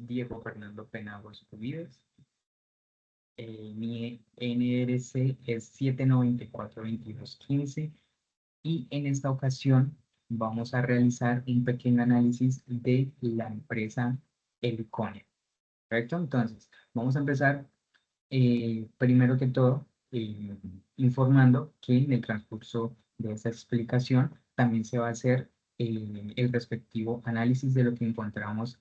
Diego Fernando Penagos Cubides. Mi NRC es 794-2215 y en esta ocasión vamos a realizar un pequeño análisis de la empresa Elconia. ¿Correcto? Entonces, vamos a empezar primero que todo informando que en el transcurso de esta explicación también se va a hacer el respectivo análisis de lo que encontramos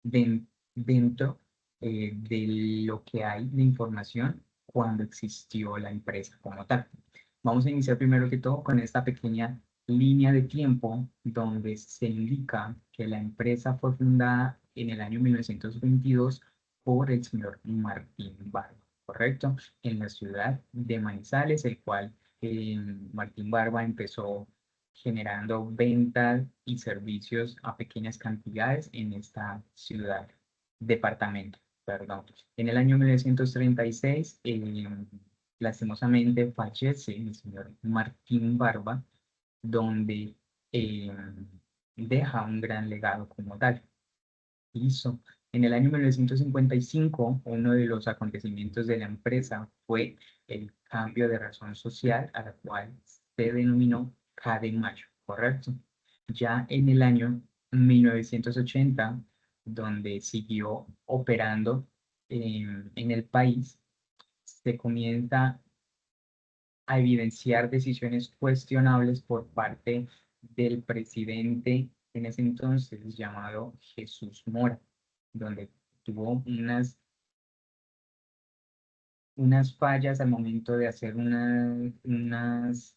dentro de lo que hay de información cuando existió la empresa como tal. Vamos a iniciar primero que todo con esta pequeña línea de tiempo donde se indica que la empresa fue fundada en el año 1922 por el señor Martín Barba, ¿correcto? En la ciudad de Manizales, el cual Martín Barba empezó generando ventas y servicios a pequeñas cantidades en esta ciudad, departamento, perdón. En el año 1936, lastimosamente fallece el señor Martín Barba, donde eh, deja un gran legado como tal. Hizo. En el año 1955, uno de los acontecimientos de la empresa fue el cambio de razón social a la cual se denominó K de Mayo, ¿correcto? Ya en el año 1980, donde siguió operando en el país, se comienza a evidenciar decisiones cuestionables por parte del presidente en ese entonces llamado Jesús Mora, donde tuvo unas fallas al momento de hacer unas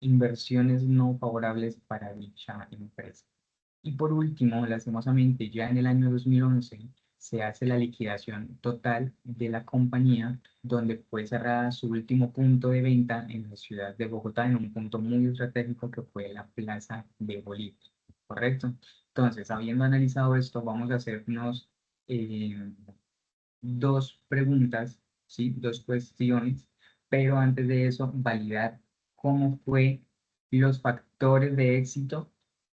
inversiones no favorables para dicha empresa. Y por último, lastimosamente, ya en el año 2011 se hace la liquidación total de la compañía, donde fue cerrada su último punto de venta en la ciudad de Bogotá, en un punto muy estratégico que fue la Plaza de Bolívar. ¿Correcto? Entonces, habiendo analizado esto, vamos a hacernos eh, dos preguntas, ¿sí? Dos cuestiones, pero antes de eso, validar cómo fue los factores de éxito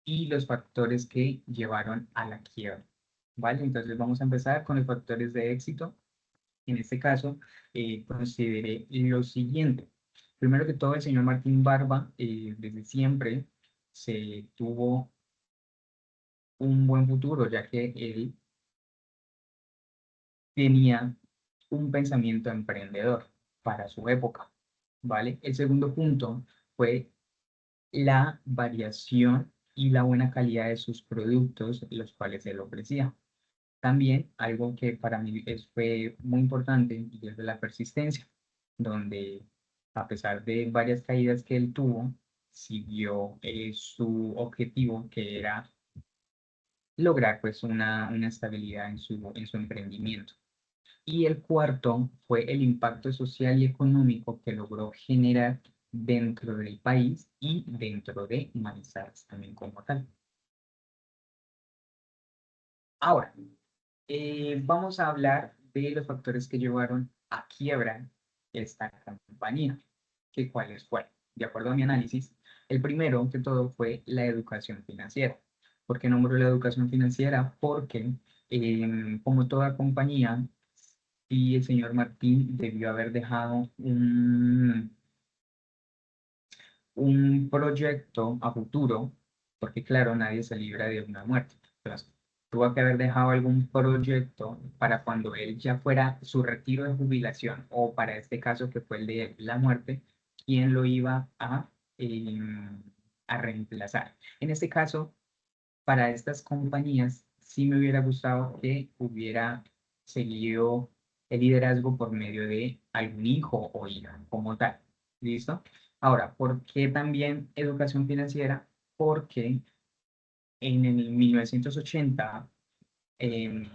y los factores que llevaron a la quiebra, ¿vale? Entonces vamos a empezar con los factores de éxito. En este caso, consideré lo siguiente. Primero que todo, el señor Martín Barba, desde siempre se tuvo un buen futuro, ya que él tenía un pensamiento emprendedor para su época, ¿vale? El segundo punto fue la variación y la buena calidad de sus productos, los cuales él ofrecía. También algo que para mí fue muy importante y es de la persistencia, donde a pesar de varias caídas que él tuvo, siguió su objetivo, que era lograr pues una estabilidad en su emprendimiento. Y el cuarto fue el impacto social y económico que logró generar dentro del país y dentro de Manizales también como tal. Ahora, vamos a hablar de los factores que llevaron a quiebra esta compañía, que cuáles fueron. De acuerdo a mi análisis, el primero que todo fue la educación financiera. ¿Por qué nombro la educación financiera? Porque, como toda compañía, y el señor Martín debió haber dejado un proyecto a futuro, porque claro, nadie se libra de una muerte. Entonces, tuvo que haber dejado algún proyecto para cuando él ya fuera su retiro de jubilación, o para este caso que fue el de la muerte, quién lo iba a reemplazar. En este caso, para estas compañías, sí me hubiera gustado que hubiera seguido el liderazgo por medio de algún hijo o hija como tal. ¿Listo? Ahora, ¿por qué también educación financiera? Porque en el 1980, em,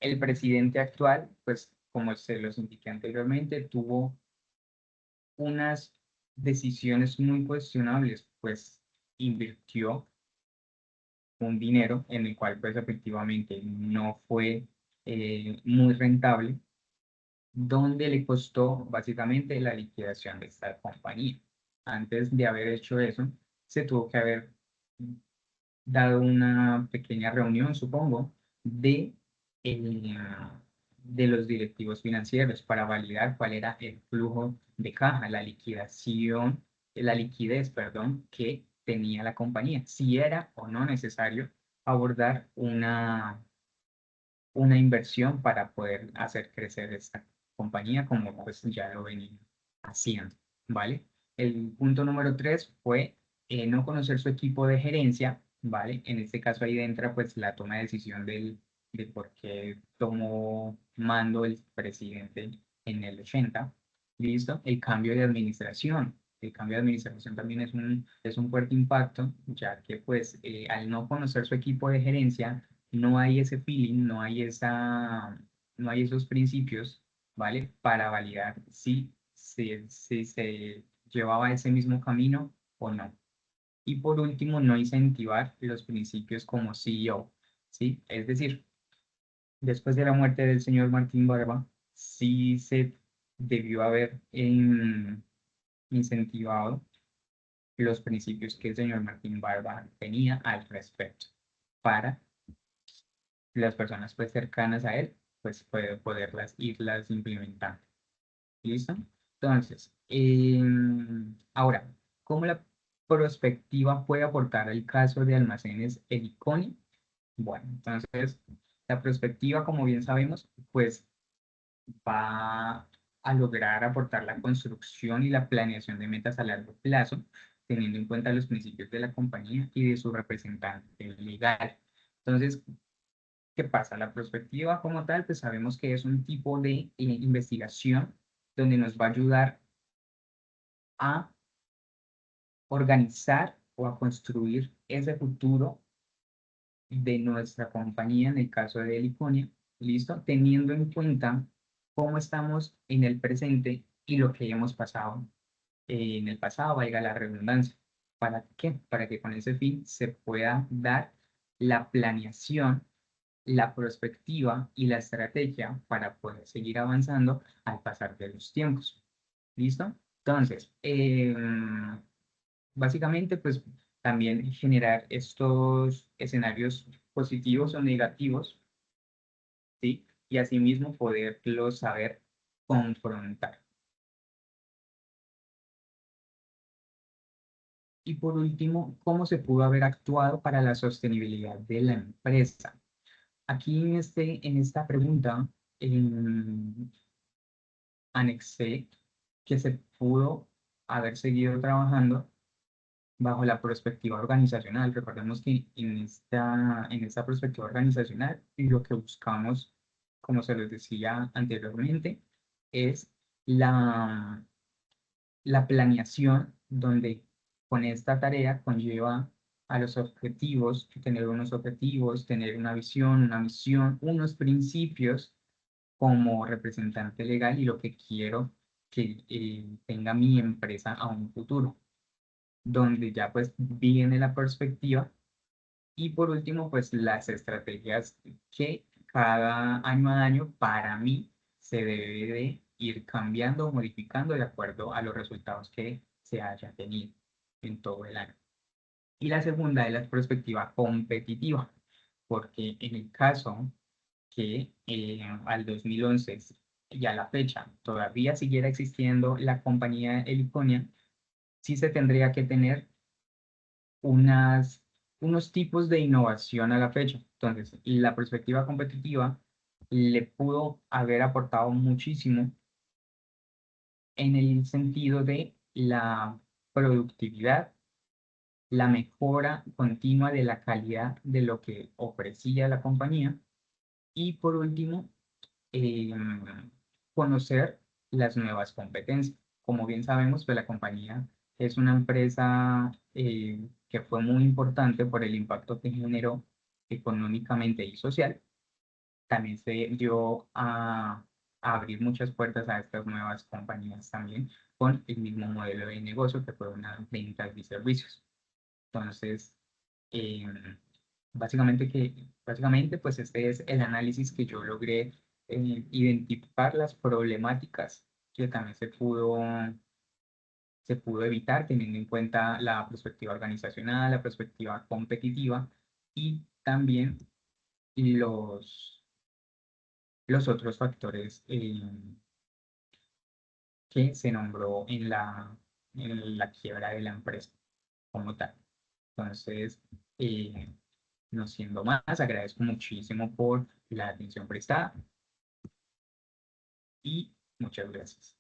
el presidente actual, pues como se los indiqué anteriormente, tuvo unas decisiones muy cuestionables, pues invirtió un dinero en el cual pues efectivamente no fue muy rentable, donde le costó básicamente la liquidación de esta compañía. Antes de haber hecho eso, se tuvo que haber dado una pequeña reunión, supongo, de, eh, de los directivos financieros para validar cuál era el flujo de caja, la liquidez, perdón, que tenía la compañía, si era o no necesario abordar una inversión para poder hacer crecer esta compañía como pues ya lo venía haciendo, ¿vale? El punto número 3 fue no conocer su equipo de gerencia, ¿vale? En este caso ahí entra pues la toma de decisión de por qué tomó mando el presidente en el 80, ¿listo? El cambio de administración. El cambio de administración también es un fuerte impacto, ya que pues al no conocer su equipo de gerencia, no hay ese feeling, no hay esos principios, ¿vale? Para validar si se llevaba ese mismo camino o no. Y por último, no incentivar los principios como CEO, ¿sí? Es decir, después de la muerte del señor Martín Barba, sí se debió haber incentivado los principios que el señor Martín Barba tenía al respecto para las personas pues cercanas a él, pues puede poderlas irlas implementando. ¿Listo? Entonces, ahora, ¿cómo la prospectiva puede aportar al caso de almacenes Heliconi? Bueno, entonces, la prospectiva, como bien sabemos, pues va a lograr aportar la construcción y la planeación de metas a largo plazo, teniendo en cuenta los principios de la compañía y de su representante legal. Entonces, ¿qué pasa? La prospectiva como tal, pues sabemos que es un tipo de investigación donde nos va a ayudar a organizar o a construir ese futuro de nuestra compañía, en el caso de Heliconia, ¿listo? Teniendo en cuenta cómo estamos en el presente y lo que hemos pasado en el pasado, valga la redundancia. ¿Para qué? Para que con ese fin se pueda dar la planeación, la perspectiva y la estrategia para poder seguir avanzando al pasar de los tiempos. ¿Listo? Entonces, básicamente, pues también generar estos escenarios positivos o negativos, ¿sí? Y asimismo poderlos saber confrontar. Y por último, ¿cómo se pudo haber actuado para la sostenibilidad de la empresa? Aquí en esta pregunta anexé que se pudo haber seguido trabajando bajo la perspectiva organizacional. Recordemos que en esta perspectiva organizacional lo que buscamos, como se les decía anteriormente, es la, la planeación donde con esta tarea conlleva a los objetivos, tener unos objetivos, tener una visión, una misión, unos principios como representante legal y lo que quiero que tenga mi empresa a un futuro, donde ya pues viene la perspectiva y por último pues las estrategias que cada año a año para mí se debe de ir cambiando o modificando de acuerdo a los resultados que se haya tenido en todo el año. Y la segunda es la perspectiva competitiva, porque en el caso que al 2011 y a la fecha todavía siguiera existiendo la compañía Heliconia, sí se tendría que tener unas, unos tipos de innovación a la fecha. Entonces, la perspectiva competitiva le pudo haber aportado muchísimo en el sentido de la productividad, la mejora continua de la calidad de lo que ofrecía la compañía y por último, eh, conocer las nuevas competencias. Como bien sabemos, pues la compañía es una empresa que fue muy importante por el impacto que generó económicamente y social. También se dio a abrir muchas puertas a estas nuevas compañías también con el mismo modelo de negocio que fue una venta de servicios. Entonces, eh, básicamente, pues este es el análisis que yo logré identificar las problemáticas que también se pudo evitar teniendo en cuenta la perspectiva organizacional, la perspectiva competitiva y también los, los otros factores que se nombró en la quiebra de la empresa como tal. Entonces, eh, no siendo más, agradezco muchísimo por la atención prestada y muchas gracias.